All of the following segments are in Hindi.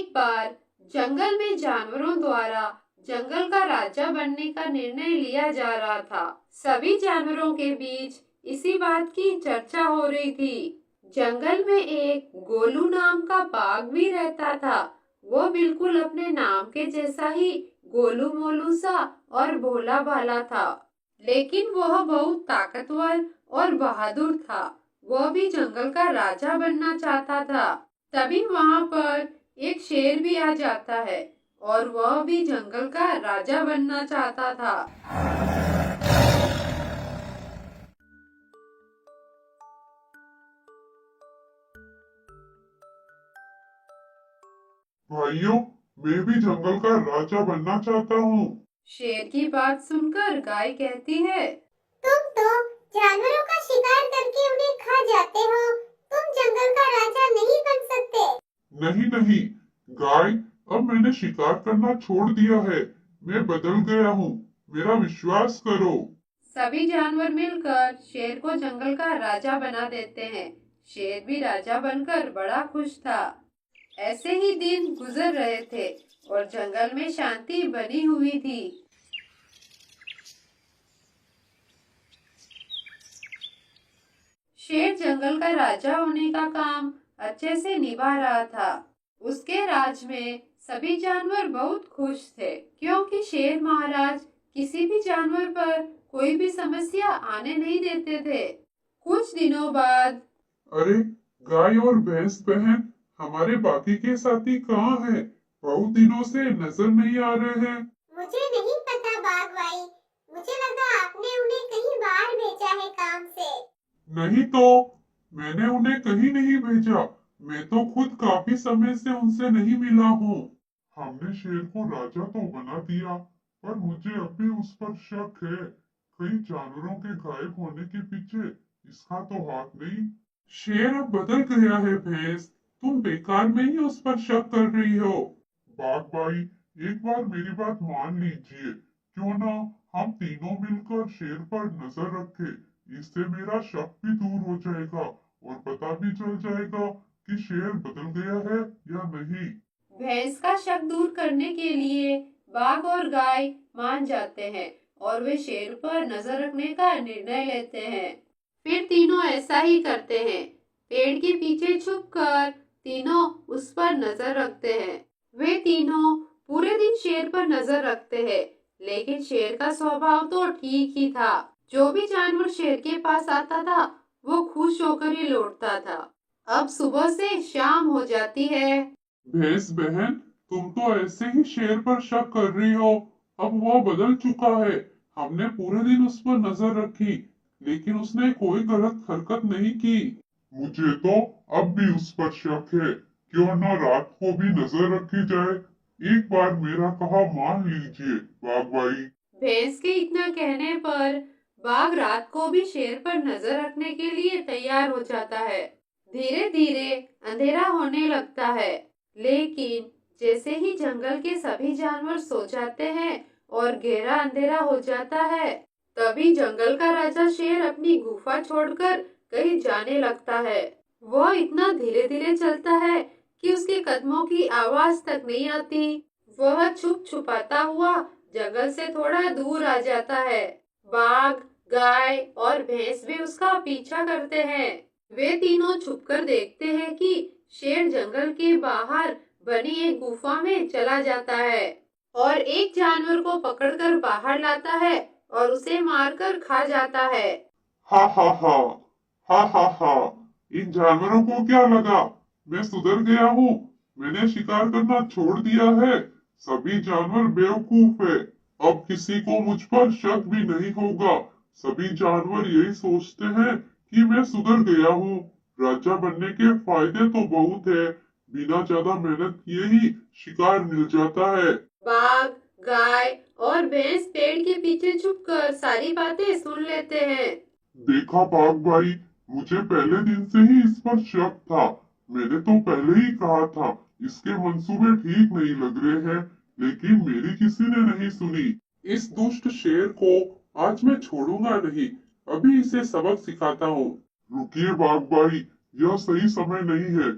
एक बार जंगल में जानवरों द्वारा जंगल का राजा बनने का निर्णय लिया जा रहा था। सभी जानवरों के बीच इसी बात की चर्चा हो रही थी। जंगल में एक गोलू नाम का बाघ भी रहता था। वो बिल्कुल अपने नाम के जैसा ही गोलू मोलू सा और भोला भाला था, लेकिन वह बहुत ताकतवर और बहादुर था। वह भी जंगल का राजा बनना चाहता था। तभी वहाँ पर एक शेर भी आ जाता है और वह भी जंगल का राजा बनना चाहता था। भाइयों, मैं भी जंगल का राजा बनना चाहता हूँ। शेर की बात सुनकर गाय कहती है, तुम तो जानवरों का शिकार करके उन्हें खा जाते हो। तुम जंगल का राजा नहीं बन सकते। नहीं नहीं गाय, अब मैंने शिकार करना छोड़ दिया है। मैं बदल गया हूँ, मेरा विश्वास करो। सभी जानवर मिलकर शेर को जंगल का राजा बना देते हैं। शेर भी राजा बनकर बड़ा खुश था। ऐसे ही दिन गुजर रहे थे और जंगल में शांति बनी हुई थी। शेर जंगल का राजा होने का काम अच्छे से निभा रहा था। उसके राज में सभी जानवर बहुत खुश थे, क्योंकि शेर महाराज किसी भी जानवर पर कोई भी समस्या आने नहीं देते थे। कुछ दिनों बाद अरे गाय और भैंस बहन, हमारे बाकी के साथी कहाँ हैं? बहुत दिनों से नजर नहीं आ रहे हैं। मुझे नहीं पता बाघ भाई, मुझे लगा आपने उन्हें कहीं बाहर भेजा है काम से। नहीं तो, मैंने उन्हें कहीं नहीं भेजा। मैं तो खुद काफी समय से उनसे नहीं मिला हूँ। हमने शेर को राजा तो बना दिया, पर मुझे अब भी उस पर शक है। कई जानवरों के गायब होने के पीछे इसका तो हाथ नहीं। शेर अब बदल गया है भैंस, तुम बेकार में ही उस पर शक कर रही हो। बाघ भाई, एक बार मेरी बात मान लीजिए। क्यों ना हम तीनों मिलकर शेर पर नजर रखें। इससे मेरा शक भी दूर हो जाएगा और पता भी चल जाएगा कि शेर बदल गया है या नहीं। भैंस का शक दूर करने के लिए बाघ और गाय मान जाते हैं और वे शेर पर नजर रखने का निर्णय लेते हैं। फिर तीनों ऐसा ही करते हैं। पेड़ के पीछे छुपकर तीनों उस पर नजर रखते हैं। वे तीनों पूरे दिन शेर पर नजर रखते हैं, लेकिन शेर का स्वभाव तो ठीक ही था। जो भी जानवर शेर के पास आता था, वो खुश होकर ही लौटता था। अब सुबह से शाम हो जाती है। भैंस बहन, तुम तो ऐसे ही शेर पर शक कर रही हो। अब वो बदल चुका है। हमने पूरे दिन उस पर नजर रखी, लेकिन उसने कोई गलत हरकत नहीं की। मुझे तो अब भी उस पर शक है। क्यों ना रात को भी नजर रखी जाए। एक बार मेरा कहा मान लीजिए बाघ भाई। भैंस के इतना कहने पर बाघ रात को भी शेर पर नजर रखने के लिए तैयार हो जाता है। धीरे धीरे अंधेरा होने लगता है, लेकिन जैसे ही जंगल के सभी जानवर सो जाते हैं और गहरा अंधेरा हो जाता है, तभी जंगल का राजा शेर अपनी गुफा छोड़कर कहीं जाने लगता है। वह इतना धीरे धीरे चलता है कि उसके कदमों की आवाज तक नहीं आती। वह छुप छुपाता हुआ जंगल से थोड़ा दूर आ जाता है। बाघ, गाय और भैंस भी उसका पीछा करते हैं। वे तीनों छुपकर देखते हैं कि शेर जंगल के बाहर बनी एक गुफा में चला जाता है और एक जानवर को पकड़कर बाहर लाता है और उसे मारकर खा जाता है। हा हा हा, हा हा हा। इन जानवरों को क्या लगा मैं सुधर गया हूँ? मैंने शिकार करना छोड़ दिया है। सभी जानवर बेवकूफ है। अब किसी को मुझ पर शक भी नहीं होगा। सभी जानवर यही सोचते हैं कि मैं सुधर गया हूँ। राजा बनने के फायदे तो बहुत है। बिना ज्यादा मेहनत किए ही शिकार मिल जाता है। बाघ, गाय और भैंस पेड़ के पीछे छुपकर सारी बातें सुन लेते हैं। देखा बाघ भाई, मुझे पहले दिन से ही इस पर शक था। मैंने तो पहले ही कहा था इसके मंसूबे ठीक नहीं लग रहे हैं, लेकिन मेरी किसी ने नहीं सुनी। इस दुष्ट शेर को आज मैं छोड़ूंगा नहीं। अभी इसे सबक सिखाता हूँ। रुकिए बाघ भाई, यह सही समय नहीं है।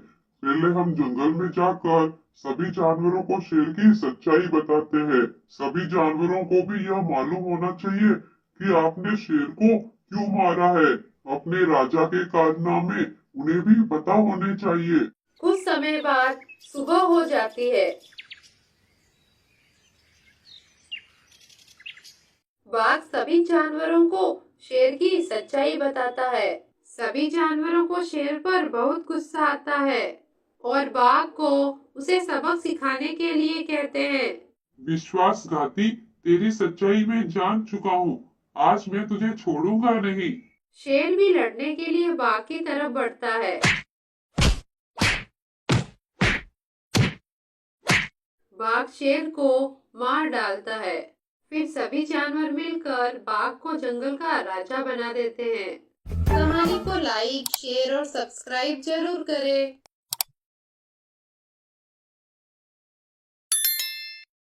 पहले हम जंगल में जाकर सभी जानवरों को शेर की सच्चाई बताते हैं। सभी जानवरों को भी यह मालूम होना चाहिए कि आपने शेर को क्यों मारा है। अपने राजा के कारनामे उन्हें भी पता होने चाहिए। कुछ समय बाद सुबह हो जाती है। बाघ सभी जानवरों को शेर की सच्चाई बताता है। सभी जानवरों को शेर पर बहुत गुस्सा आता है और बाघ को उसे सबक सिखाने के लिए कहते हैं। विश्वासघाती, तेरी सच्चाई में जान चुका हूँ। आज मैं तुझे छोड़ूंगा नहीं। शेर भी लड़ने के लिए बाघ की तरफ बढ़ता है। बाघ शेर को मार डालता है। फिर सभी जानवर मिलकर बाघ को जंगल का राजा बना देते हैं। कहानी को लाइक, शेयर और सब्सक्राइब जरूर करें।